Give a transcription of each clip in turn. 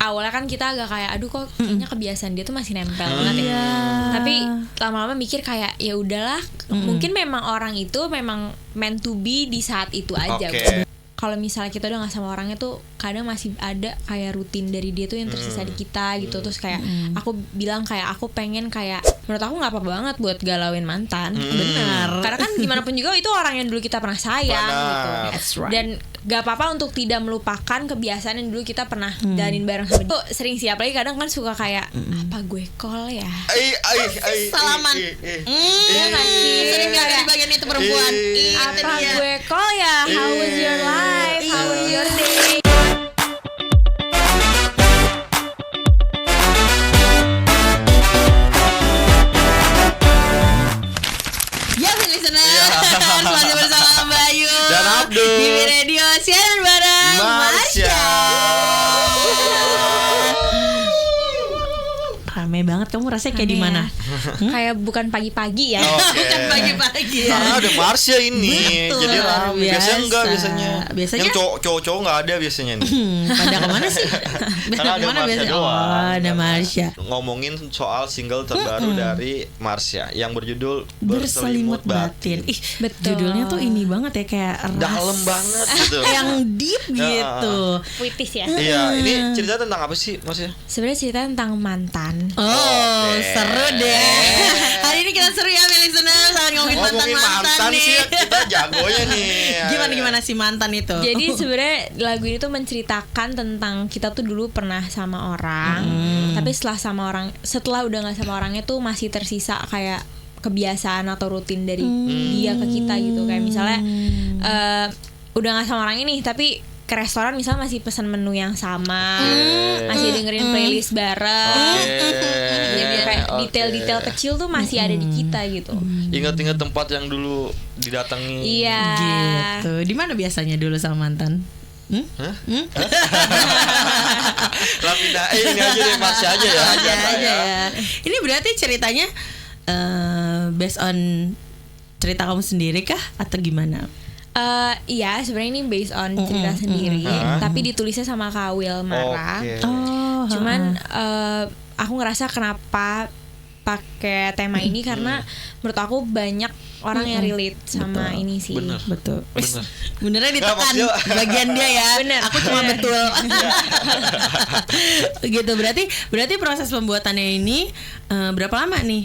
awalnya kan kita agak kayak aduh kok kayaknya kebiasaan dia tuh masih nempel banget ya. Tapi lama-lama mikir kayak ya udahlah, mungkin memang orang itu memang meant to be di saat itu aja. Kalau misalnya kita udah gak sama orangnya tuh kadang masih ada kayak rutin dari dia tuh yang tersisa di kita gitu. Terus kayak aku bilang kayak aku pengen kayak menurut aku gak apa-apa banget buat galauin mantan. Benar. Karena kan gimana pun juga itu orang yang dulu kita pernah sayang gitu. Right. Dan gak apa-apa untuk tidak melupakan kebiasaan yang dulu kita pernah jalanin bareng sama dia. Tuh sering sih, apalagi kadang kan suka kayak apa gue call ya. Salaman. Iya gak sih? Sering gak ada di bagian itu perempuan. Apa gue call ya? How was your life? How was your day? Ya listener, masih bersama Bayu dan Abdul di Radio Siaran bareng Marsha. Rame banget, kamu rasanya kayak di mana? Kayak bukan pagi-pagi ya. Bukan pagi-pagi ya. Karena ada Marsha ini. Betul, jadi rame. Biasanya enggak biasanya. Biasanya yang cowok-cowok enggak ada biasanya nih. Pada kemana sih? Karena ada Marsha biasanya? doang. Oh, ada Marsha. Ngomongin soal single terbaru dari Marsha yang berjudul Berselimut Batin. Ih, betul. Judulnya tuh ini banget ya, kayak dalam banget gitu. Yang deep gitu. Puitis ya. Iya, ini cerita tentang apa sih Marsha? Sebenarnya cerita tentang mantan. Oh, seru deh. Hari ini kita seru ya, listener, saat ngomongin mantan nih. Sih kita jagonya nih. Gimana sih mantan itu? Jadi sebenarnya lagu ini tuh menceritakan tentang kita tuh dulu pernah sama orang, tapi setelah udah nggak sama orangnya tuh masih tersisa kayak kebiasaan atau rutin dari dia ke kita gitu. Kayak misalnya udah nggak sama orang ini tapi ke restoran misalnya masih pesan menu yang sama, masih dengerin playlist bareng, jadi kayak detail-detail kecil tuh masih ada di kita gitu. Ingat-ingat tempat yang dulu didatangi. Iya. Gitu. Di mana biasanya dulu sama mantan? Lapinda, ini aja deh, Marsha aja ya. Aja. Ini berarti ceritanya based on cerita kamu sendiri kah atau gimana? Iya, sebenarnya ini based on cerita sendiri, tapi ditulisnya sama Kak Will Mara. Cuman aku ngerasa kenapa pakai tema ini karena menurut aku banyak orang yang relate sama ini sih. Betul. Benernya ditekan bagian dia ya. Bener. Aku cuma betul. Gitu. Berarti proses pembuatannya ini berapa lama nih?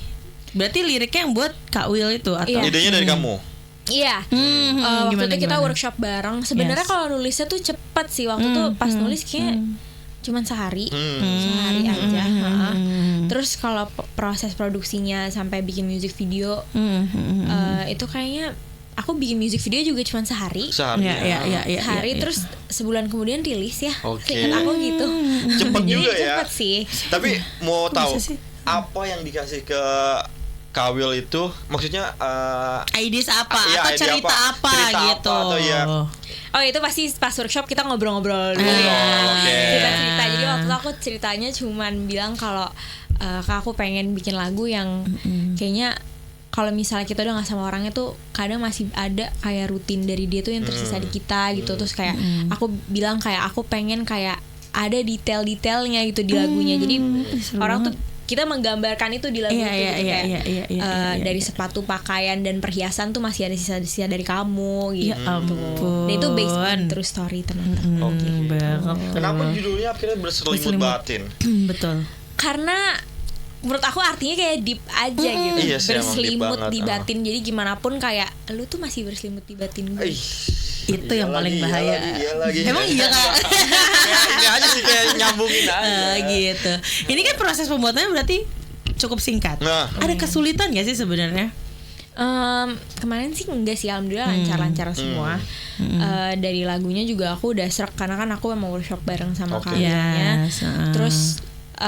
Berarti liriknya yang buat Kak Will itu atau idenya dari kamu? Iya, waktu itu kita workshop bareng. Sebenarnya kalau nulisnya tuh cepet sih. Waktu itu pas nulis kayak cuman sehari aja. Terus kalau proses produksinya sampai bikin music video, itu kayaknya aku bikin music video juga cuman sehari. Sehari terus sebulan kemudian rilis ya. Seingat aku gitu. Cepet juga ya. Cepet sih. Tapi mau tahu apa yang dikasih ke Kawil itu maksudnya ideas apa ya, atau cerita apa gitu apa, atau ya. Oh itu pasti pas workshop kita ngobrol-ngobrol dulu cerita-cerita. Jadi waktu itu aku ceritanya cuman bilang kalau Kak aku pengen bikin lagu yang kayaknya kalau misalnya kita udah gak sama orangnya tuh kadang masih ada kayak rutin dari dia tuh yang tersisa di kita gitu. Terus kayak aku bilang kayak aku pengen kayak ada detail-detailnya gitu di lagunya. Jadi orang tuh kita menggambarkan itu di lagu itu dari sepatu, pakaian dan perhiasan tuh masih ada sisa-sisa dari kamu gitu. Dan itu based on true story teman-teman. Kenapa judulnya akhirnya Berselimut Batin? Betul. Karena menurut aku artinya kayak deep aja gitu. Iya sih, berselimut deep di batin. Jadi gimana pun kayak lu tuh masih berselimut di batin gue. Itu yang paling bahaya. Emang iya Kak? Ini aja sih kayak nyambungin aja. Gitu. Ini kan proses pembuatannya berarti cukup singkat. Ada kesulitan gak sih sebenarnya? Kemarin sih enggak sih, alhamdulillah lancar-lancar semua. Dari lagunya juga aku udah serak karena kan aku emang workshop bareng sama kaliannya. Terus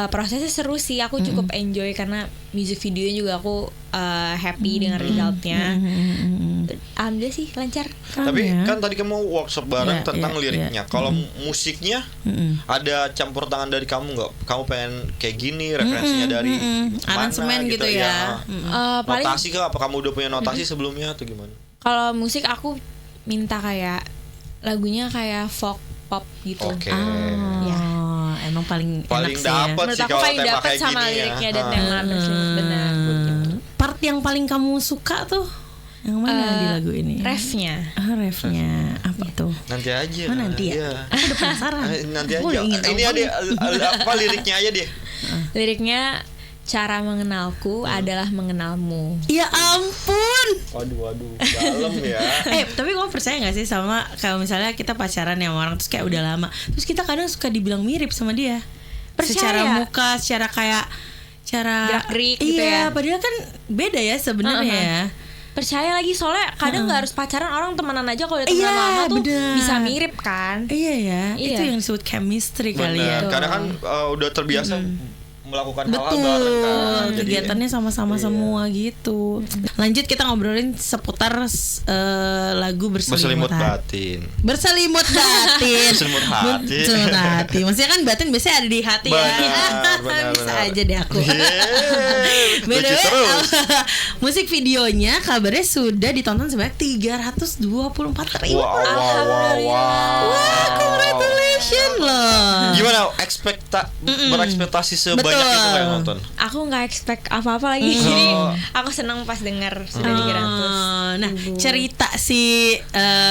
prosesnya seru sih, aku cukup enjoy karena music videonya juga aku happy dengan resultnya. Alhamdulillah sih lancar. Tapi kan tadi kamu workshop bareng tentang liriknya. Kalau musiknya ada campur tangan dari kamu nggak? Kamu pengen kayak gini, referensinya dari aransemen mana gitu ya. Notasi kah? Apa kamu udah punya notasi sebelumnya atau gimana? Kalau musik aku minta kayak lagunya kayak folk pop gitu. Ya. emang paling enak sih dapet Menurut sih aku kalau paling tema dapet kayak sama gini liriknya ya. dan tema berselimut, benar. Part yang paling kamu suka tuh yang mana di lagu ini? Refnya. Refnya apa tuh? Nanti aja. Oh, nanti ya. Iya. Aku udah penasaran. Nanti Aku aja. ingin tahu Ini ada apa liriknya aja deh. Liriknya, cara mengenalku adalah mengenalmu. Ya ampun. Waduh, dalam ya. Tapi kamu percaya gak sih sama kalau misalnya kita pacaran sama orang terus kayak udah lama, terus kita kadang suka dibilang mirip sama dia. Percaya. Secara muka, secara kayak cara gerak-gerik gitu ya. Padahal kan beda ya sebenarnya ya. Percaya lagi, soalnya kadang nggak harus pacaran, orang temenan aja kalau udah temenan lama tuh bener. bisa mirip kan. Iya ya, Iya. itu yang disebut chemistry kali ya. Bener. Karena kan udah terbiasa melakukan hal-hal Betul, bareng kan. Jadi kegiatannya sama-sama semua gitu. Lanjut kita ngobrolin seputar lagu Berselimut Hati. Berselimut batin. Berselimut hati. Berselimut hati. Maksudnya kan batin biasanya ada di hati ya. Benar, Bisa benar. aja deh aku. Lucu BTW, terus. musik videonya kabarnya sudah ditonton sebanyak 324.000. Wah, congratulations loh. Gimana berekspektasi sebanyak itu kayak nonton? Aku nggak expect apa-apa lagi, jadi aku senang pas dengar sudah 300. Nah, cerita si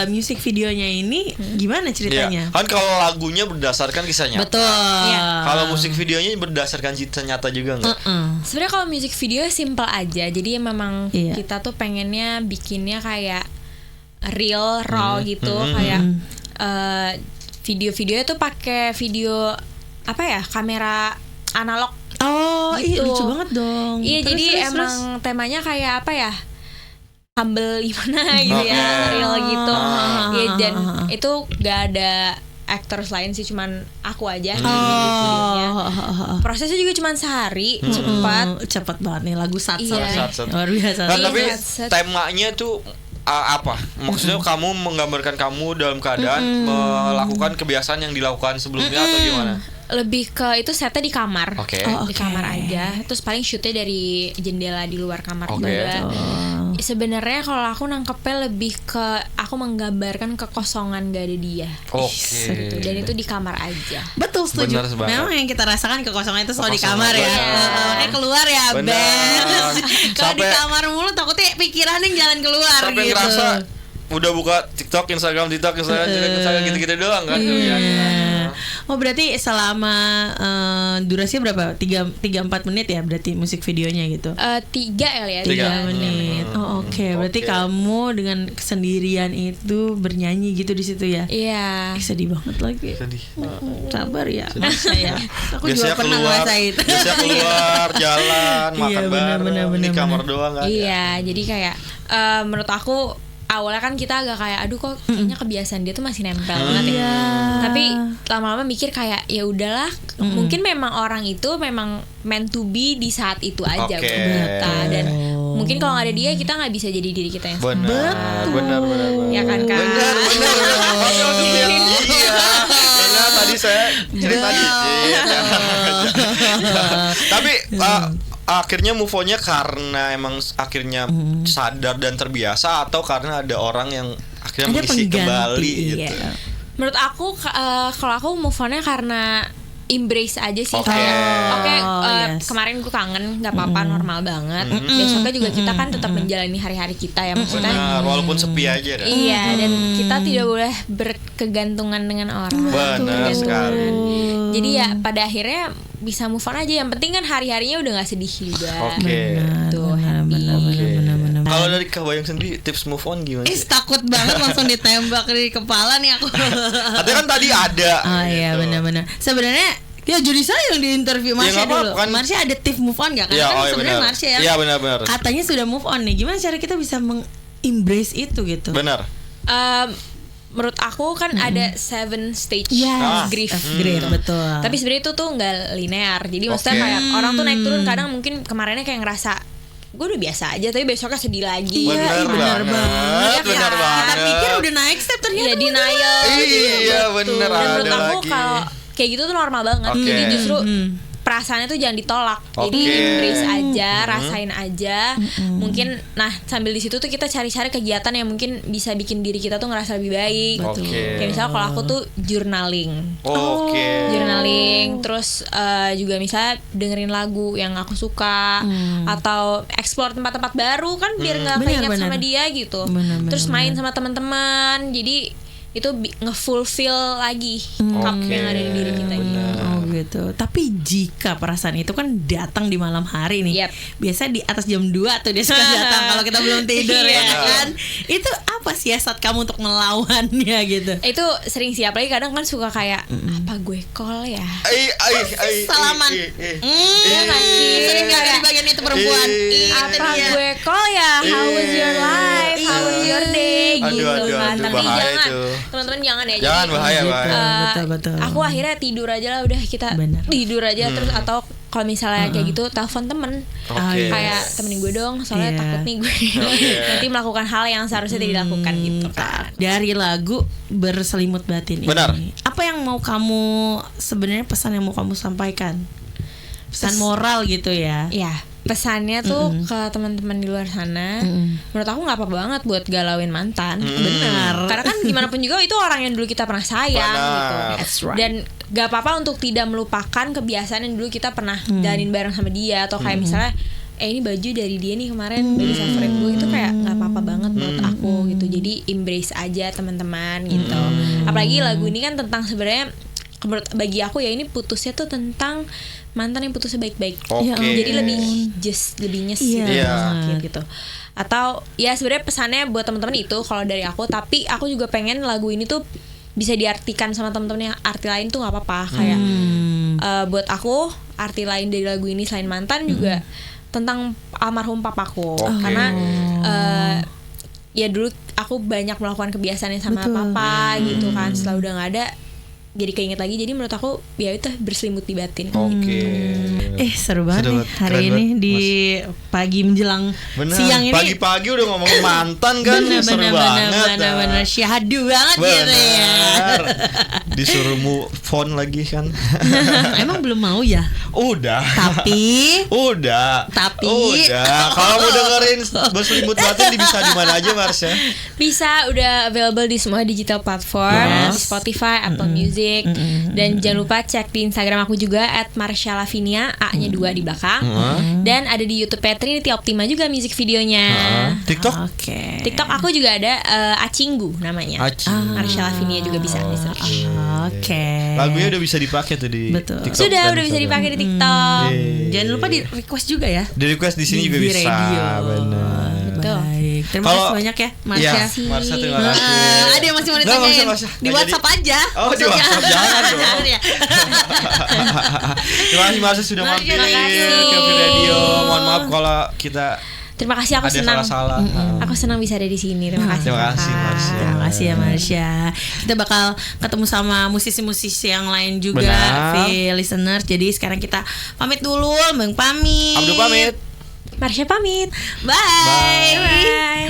music videonya ini gimana ceritanya? Iya. Kan kalau lagunya berdasarkan kisah nyata. Betul. Iya. Kalau musik videonya berdasarkan kisah nyata juga nggak? Sebenarnya kalau music video simple aja, jadi memang Iya. kita tuh pengennya bikinnya kayak real, raw gitu, kayak video-videonya tuh pakai video apa ya, kamera analog. Oh, iya Gitu. lucu banget dong. Iya, Terus, jadi terus, emang terus. temanya kayak apa ya, humble gimana gitu ya, real gitu. Iya, dan itu gak ada actors lain sih, cuman aku aja di videonya. Prosesnya juga cuman sehari, cepat banget nih lagu Sat Iya. luar biasa. Nah, Iya, tapi set. temanya tuh apa? Maksudnya kamu menggambarkan kamu dalam keadaan melakukan kebiasaan yang dilakukan sebelumnya atau gimana? Lebih ke itu setnya di kamar. Oke. Di kamar aja. Terus paling shootnya dari jendela di luar kamar Oke. juga. Sebenarnya kalau aku nangkepnya lebih ke aku menggambarkan kekosongan gak ada dia. Oke. Gitu. Dan itu di kamar aja. Betul, setuju. Benar banget. Memang yang kita rasakan kekosongan itu selalu di Kekosongan, kamar ya. benar. Makanya keluar ya, Benar. Ben. Kalau di Sampai- kamar mulu takutnya pikirannya jalan keluar Sampai gitu. ngerasa udah buka TikTok, Instagram gitu-gitu doang kan kebiasaan. Oh, berarti selama durasinya berapa? 3-4 menit ya berarti musik videonya gitu. 3 ya. 3 menit. Oh, oke. Berarti Oke. kamu dengan kesendirian itu bernyanyi gitu di situ ya. Iya. Sedih banget lagi. Sedih. Sabar ya, Mas ya. Aku Biasanya juga pernah keluar, ngerasain. biasanya keluar jalan, Iya, makan benar, bareng benar, di kamar benar. doang kan. Iya, jadi kayak menurut aku awalnya kan kita agak kayak aduh kok kayaknya kebiasaan dia tuh masih nempel banget ya. Tapi lama-lama mikir kayak ya udahlah, mungkin memang orang itu memang meant to be di saat itu aja Oke. buat kita, dan mungkin kalau nggak ada dia kita nggak bisa jadi diri kita yang Benar. Ya kan, Kak? Benar. Iya. Karena tadi saya cerita dikit. Tapi akhirnya move on-nya karena emang akhirnya sadar dan terbiasa, atau karena ada orang yang akhirnya Ada mengisi pengganti, kembali iya. gitu. Menurut aku kalau aku move on-nya karena embrace aja sih. Oke. Kayak Yes. kemarin gue kangen, nggak apa-apa, normal banget. Besoknya juga kita kan tetap menjalani hari-hari kita ya, maksudnya. Benar, walaupun sepi aja dah. Iya, dan kita tidak boleh berkegantungan dengan orang. Benar sekali. Jadi ya pada akhirnya bisa move on aja. Yang penting kan hari-harinya udah nggak sedih juga. Oke. Tuh, happy. Benar. Kalau dari Kak Bayang sendiri tips move on gimana sih? Takut banget langsung ditembak di kepala nih aku. Katanya kan tadi ada. Oh iya, gitu. benar. Sebenarnya ya jadi saya yang di interview Marsha nggak apa-apa, dulu. kan. Marsha ada tips move on gak? Karena Iya, kan oh iya sebenarnya benar. Marsha ya. Iya benar. Katanya sudah move on nih. Gimana cara kita bisa embrace itu gitu? Benar. Menurut aku kan ada 7 stage Yes, grief. grief, betul. Tapi sebenarnya itu tuh nggak linear. Jadi maksudnya Oke. kayak orang tuh naik turun, kadang mungkin kemarinnya kayak ngerasa gue udah biasa aja, tapi besoknya sedih lagi. Benar banget. Benar Kita banget. pikir udah naik step ternyata Iya, denial. Iya benar Dan menurut ada aku lagi. kalau kayak gitu tuh normal banget. Oke. Jadi justru perasaannya tuh jangan ditolak. Jadi embrace aja, rasain aja. Mungkin sambil di situ tuh kita cari-cari kegiatan yang mungkin bisa bikin diri kita tuh ngerasa lebih baik. Kayak misalnya kalau aku tuh journaling. Journaling, terus juga misalnya dengerin lagu yang aku suka atau explore tempat-tempat baru kan biar nggak keinget sama dia gitu. Terus main sama teman-teman. Jadi itu nge-fulfill lagi cup yang ada di diri kita gitu. Oh gitu. Tapi jika perasaan itu kan datang di malam hari nih, biasanya di atas jam 2 tuh dia suka datang kalau kita belum tidur ya kan. Itu apa siasat kamu untuk melawannya gitu? Itu sering sih, apalagi kadang kan suka kayak apa gue call ya. Salaman. Sering gak di bagian itu perempuan. Apa gue call ya? How was your life? How was your day? Gitu kan. Tapi jangan, teman-teman jangan ya. Jangan, bahaya. Betul. Aku akhirnya tidur aja lah, udah kita tidur aja. Terus atau kalau misalnya kayak gitu telepon temen, kayak temenin gue dong, soalnya takut nih gue nanti melakukan hal yang seharusnya tidak dilakukan gitu kan. Dari lagu Berselimut Batin ini, apa yang mau kamu sebenarnya, pesan yang mau kamu sampaikan, pesan moral gitu ya? Ya, pesannya tuh ke teman-teman di luar sana, menurut aku nggak apa-apa banget buat galauin mantan. Benar. Karena kan gimana pun juga itu orang yang dulu kita pernah sayang gitu. That's right. Dan gak apa-apa untuk tidak melupakan kebiasaan yang dulu kita pernah jalanin bareng sama dia. Atau kayak misalnya ini baju dari dia nih kemarin, dari favorit gue, itu kayak nggak apa-apa banget menurut aku gitu. Jadi embrace aja teman-teman gitu. Apalagi lagu ini kan tentang sebenarnya, bagi aku ya, ini putusnya tuh tentang mantan yang putusnya baik-baik. Jadi lebih nyesek gitu. Atau ya sebenarnya pesannya buat teman-teman itu kalau dari aku. Tapi aku juga pengen lagu ini tuh bisa diartikan sama teman-teman yang arti lain tuh nggak apa-apa. Kayak buat aku arti lain dari lagu ini selain mantan juga tentang almarhum papaku. Karena ya dulu aku banyak melakukan kebiasaan yang sama papa gitu kan. Setelah udah nggak ada, jadi keinget lagi. Jadi menurut aku ya itu berselimut di batin. Seru banget nih hari ini di pagi menjelang siang ini. Pagi-pagi udah ngomongin mantan kan. Seru banget. Bener syahadu banget gitu ya. Disuruh move phone lagi kan. Emang belum mau ya? Udah. Tapi Kalau mau dengerin Berselimut Batin bisa di mana aja, Mars ya? Bisa, udah available di semua digital platform, di Spotify, Apple Music. Dan jangan lupa cek di Instagram aku juga @marsha_lavinia, A-nya 2 di belakang. Dan ada di YouTube Trinity Optima juga music videonya. TikTok? TikTok aku juga ada, Acinggu namanya. Marsha Lavinia juga bisa di search. Lagunya udah bisa dipakai tuh di TikTok. Sudah bisa dipakai di TikTok. Jangan lupa di request juga ya. Di request di sini juga bisa. Benar. Baik. Terima kasih banyak ya, Marsha. Marsha, terima kasih. Ada yang masih mau ditanyain? Di WhatsApp aja. Di WhatsApp jangan dong. Terima kasih Marsha sudah mampir ke Radio. Mohon maaf kalau kita Terima kasih, aku senang. Aku senang bisa ada di sini. Terima kasih. Marsha. Terima kasih ya Marsha. Kita bakal ketemu sama musisi-musisi yang lain juga, listeners. Jadi sekarang kita pamit dulu. Bang pamit. Abdul pamit. Marsha pamit. Bye.